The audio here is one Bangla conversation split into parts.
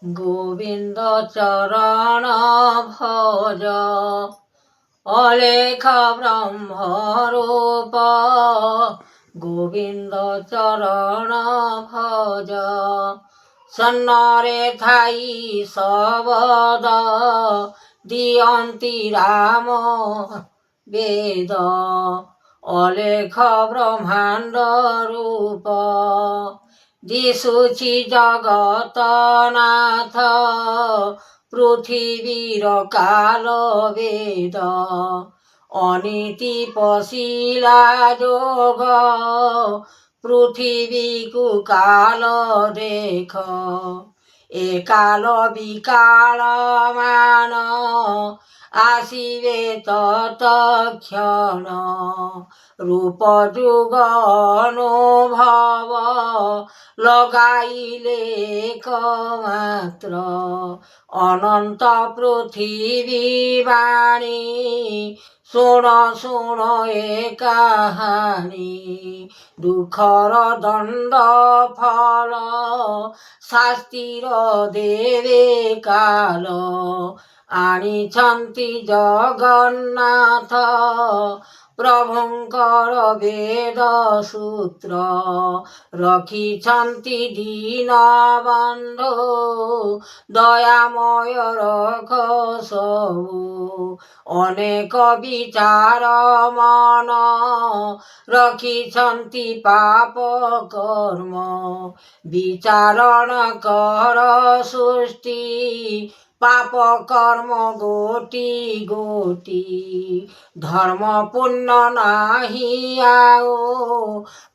গোবিন্দ চরণ ভজ অলেখ ব্রহ্মরূপ গোবিন্দ চরণ ভজ সন্নরে থাই শবদ দিয়ন্তি রাম বেদ অলেখ ব্রহ্মাণ্ড রূপ দিশুছি জগত নাথ পৃথিবীর কাল বেদ অনীতি পশিলা যোগ পৃথিবীকু কাল দেখ এ কাল বিকাল মান আসিবে তৎক্ষণ রূপ যুগ অনুভব লগাইলে একমাত্র অনন্ত পৃথিবী বাণী শুণ শুণ এ কাহানি দুঃখর দণ্ড ফল শাস্তির দেবে কাল আনিছন্তি জগন্নাথ প্রভুঙ্কর বেদ সূত্র রখিছন্তি দীনবন্ধু দয়াময় রখ সবু অনেক বিচার মন রখিছন্তি পাপ কর্ম বিচারণ কর সৃষ্টি পাপ কর্ম গোটি গোটি ধর্ম পুণ্য নাহি আও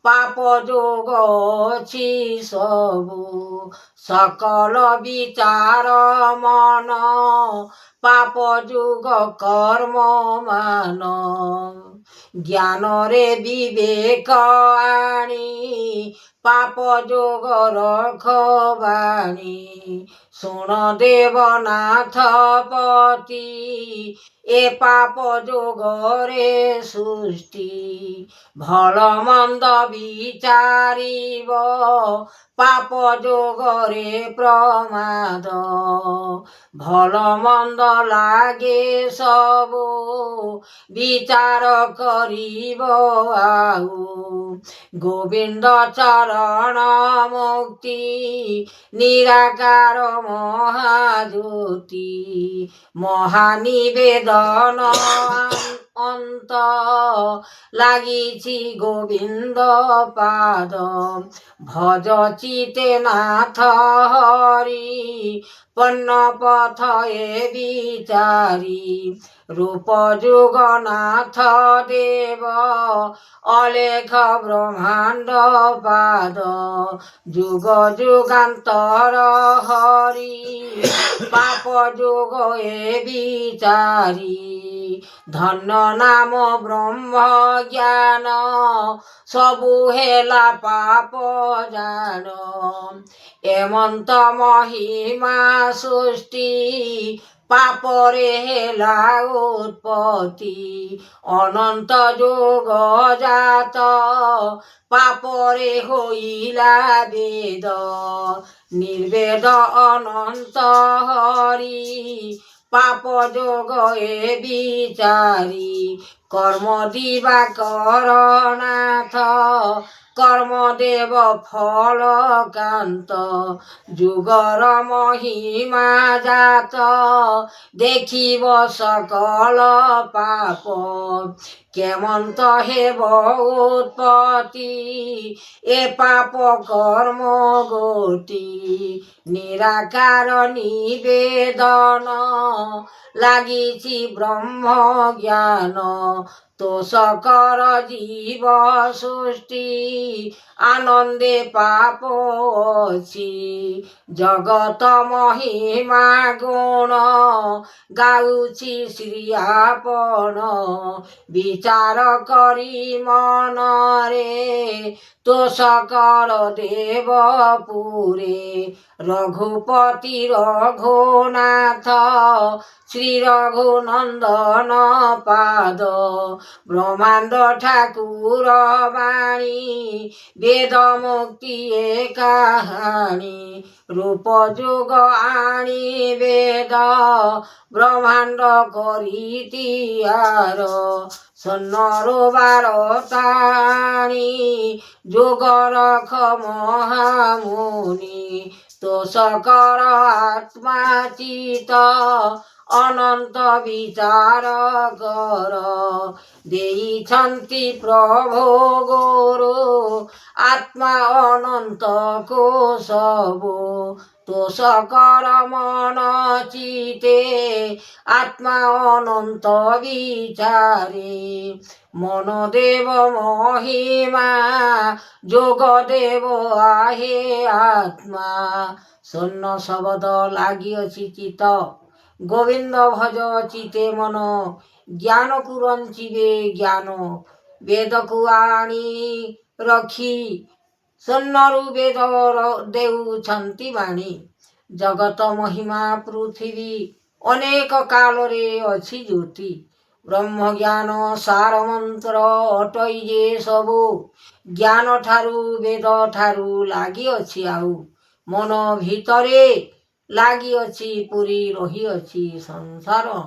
পাপ যোগ অছি সবু সকল বিচার মন পাপ যুগ কর্ম মান জ্ঞানরে বিবেক আনি পাপ যোগ রখবাণী শুণ দেবনাথ পতি এ পাপ যোগরে সৃষ্টি ভাল মন্দ বিচারিব পাপ যোগরে প্রমাদ ভাল মন্দ লাগে সবু বিচার করিব আউ গোবিন্দ চরণ মুক্তি নিরাকার মহাজ্যোতি মহানিবেদন অন্ত লাগিছি গোবিন্দ পাদ ভজ চিতে নাথ হরি পন্ন পথ এ বিচারি রূপ যুগনাথ দেব অলেখ ব্রহ্মাণ্ড পাদ যুগ যুগান্তর হরি পাপ যোগ এ বিচারি ধন্য নাম ব্রহ্ম জ্ঞান সবু হেলা পাপ জান এমন্ত মহিমা সৃষ্টি পাপরে হেলা উৎপত্তি অনন্ত যোগ জাত পাপরে হইলা বেদ নির্বেদ অনন্ত হরি পাপ যোগ এ বিচারি কর্ম দিবাকর নাথ কর্ম দেব ফল কান্ত যুগর মহিমা জাত দেখিব সকল পাপ কেমন্ত হেব উৎপত্তি এ পাপ কর্ম গতি নিরাকার নিবেদন লাগিছি ব্রহ্ম জ্ঞান তোষকর জীব সৃষ্টি আনন্দে পাপ অছি জগত মহিমা গুণ গাউছি শ্রী আপন বিচার করি মনরে তোষকর দেবপুরে রঘুপতি রঘুনাথ শ্রী রঘুনন্দন পাদ ବ୍ରହ୍ମାଣ୍ଡ ଠାକୁର ବାଣୀ ବେଦ ମୁକ୍ତି ଏ କାହାଣୀ ରୂପ ଯୋଗ ଆଣି ବେଦ ବ୍ରହ୍ମାଣ୍ଡ କରି ତିଆର ସନ୍ନର ବାରତାଣି ଯୋଗ ରଖ ମହାମୁନି ତୋଷକର ଆତ୍ମା ଚିତ ଅନନ୍ତ ବିଚାର କର ଦେଇଛନ୍ତି ପ୍ରଭୁ ଗୁରୁ ଆତ୍ମା ଅନନ୍ତ କୋଶବୁ ତୋଷକର ମନ ଚିତେ ଆତ୍ମା ଅନନ୍ତ ବିଚାରେ ମନ ଦେବ ମହିମା ଯୋଗ ଦେବ ଆହେ ଆତ୍ମା ସ୍ୱର୍ଣ୍ଣ ଶବଦ ଲାଗିଅଛି ଚିତ ଗୋବିନ୍ଦ ଭଜ ଚିତେ ମନ ଜ୍ଞାନକୁ ରଞ୍ଚିବେ ଜ୍ଞାନ ବେଦକୁ ଆଣି ରଖି ସ୍ୱର୍ଣ୍ଣରୁ ବେଦ ଦେଉଛନ୍ତି ବାଣୀ ଜଗତ ମହିମା ପୃଥିବୀ ଅନେକ କାଳରେ ଅଛି ଜ୍ୟୋତି ବ୍ରହ୍ମ ଜ୍ଞାନ ସାର ମନ୍ତ୍ର ଅଟଇ ଯେ ସବୁ ଜ୍ଞାନ ଠାରୁ ବେଦ ଠାରୁ ଲାଗିଅଛି ଆଉ ମନ ଭିତରେ ଲାଗିଅଛି ପୁରୀ ରହିଅଛି ସଂସାର